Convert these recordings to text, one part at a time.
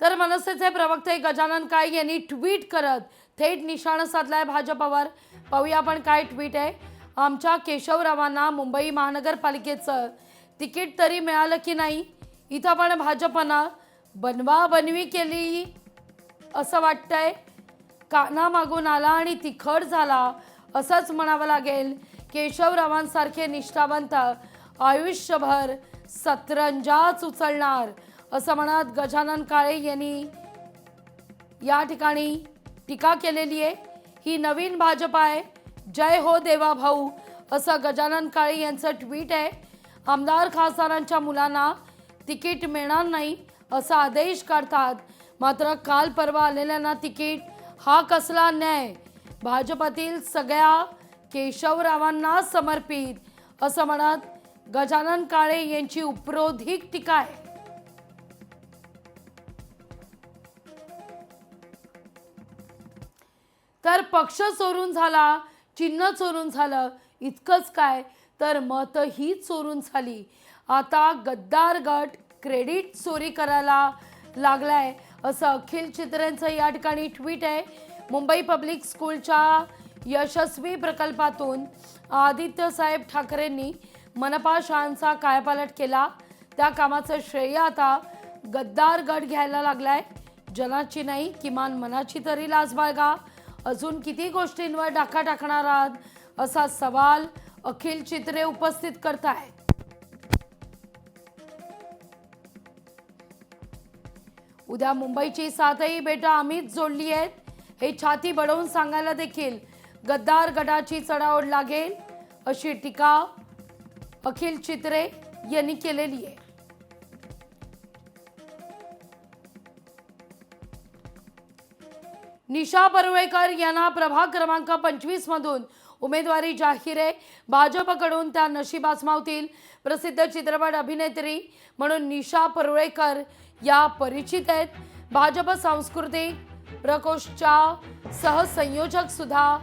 तर मनसेचे प्रवक्ते गजानन काळे यांनी ट्विट करत थेट निशाणा साधलाय भाजपवर। पाहूया आपण काय ट्विट आहे। आमच्या केशवरावांना मुंबई महानगरपालिकेचं तिकीट तरी मिळालं की नाही? इथं पण भाजपनं बनवाबनवी केली असं वाटतंय। काना मागून आला आणि तिखट झाला असंच म्हणावं लागेल। केशवरावांसारखे निष्ठावंत आयुष्यभर सतरंजाच उचलणार असं म्हणत गजानन काळे यांनी या ठिकाणी टीका केलेली आहे। ही नवीन भाजप आहे, जय हो देवा भाऊ असं गजानन काळे यांचं ट्विट आहे। आमदार खासदारांच्या मुलांना तिकीट मिळणार नाही असा आदेश काढतात, मात्र काल परवा आलेल्यांना तिकीट हा कसला न्याय? भाजपातील सगळ्या केशवरावांना समर्पित असं म्हणत गजानन काळे यांची उपरोधिक टीका आहे। तर पक्ष चोरून झाला, चिन्ह चोरून झालं, इतकंच काय तर मतही चोरून झाली। आता गद्दार गट क्रेडिट चोरी करायला लागलाय असं अखिल चित्रेंचं या ठिकाणी ट्विट आहे। मुंबई पब्लिक स्कूलच्या यशस्वी प्रकल्पातून आदित्य साहेब ठाकरेंनी मनपा शाळांचा कायापालट केला, त्या कामाचं श्रेय आता गद्दार गट घ्यायला लागलाय। जनाची नाही किमान मनाची तरी लाज बाळगा, अजून किती गोष्टींवर डाका टाकणार आहात असा सवाल अखिल चित्रे उपस्थित करतायत। उद्या मुंबईची सातही बेटा आम्हीच जोडली आहेत हे छाती बडवून सांगायला देखील गद्दार गटाची चढाओढ लागेल अशी टीका अखिल चित्रे यांनी केलेली आहे। निशा परुळेकर यांना प्रभाग क्रमांक 25 मधून उमेदवारी जाहीर आहे। भाजपकडून त्या नशीब आजमावतील। प्रसिद्ध चित्रपट अभिनेत्री म्हणून निशा परुळेकर या परिचित आहेत। भाजप सांस्कृतिक प्रकोष्ठच्या सहसंयोजक सुद्धा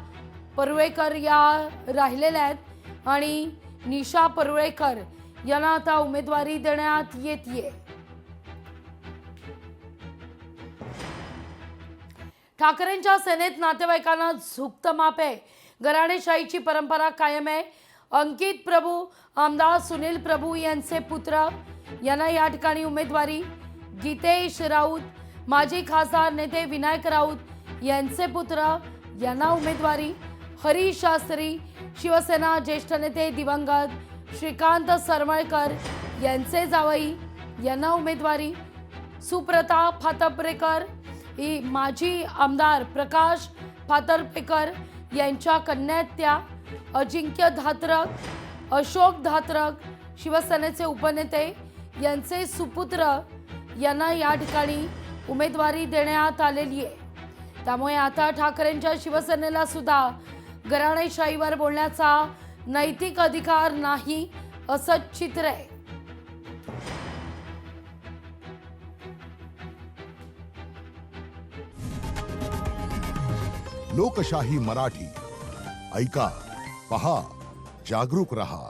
परुळेकर या राहिलेल्या आहेत आणि निशा परुळेकर यांना आता उमेदवारी देण्यात येते। ठाकरेंच्या सेनेत नातेवाईकांना झुकतं माप आहे। घराणेशाहीची परंपरा कायम आहे। अंकित प्रभू आमदार सुनील प्रभू यांचे पुत्र यांना या ठिकाणी उमेदवारी। गीतेश राऊत माजी खासदार नेते विनायक राऊत यांचे पुत्र यांना उमेदवारी। हरीश शास्त्री शिवसेना ज्येष्ठ नेते दिवंगत श्रीकांत सरमळकर यांचे जावई यांना उमेदवारी। सुप्रता फातर्पेकर ही माजी आमदार प्रकाश फातर्पेकर यांच्या कन्यात्या। अजिंक्य धात्रक अशोक धात्रक शिवसेनेचे उपनेते यांचे सुपुत्र यांना या ठिकाणी उमेदवारी देण्यात आलेली आहे। त्यामुळे आता ठाकरेंच्या शिवसेनेला सुद्धा घराणेशाहीवर बोलण्याचा नैतिक अधिकार नाही असं चित्र आहे। लोकशाही मराठी ऐका, पहा, जागरूक रहा।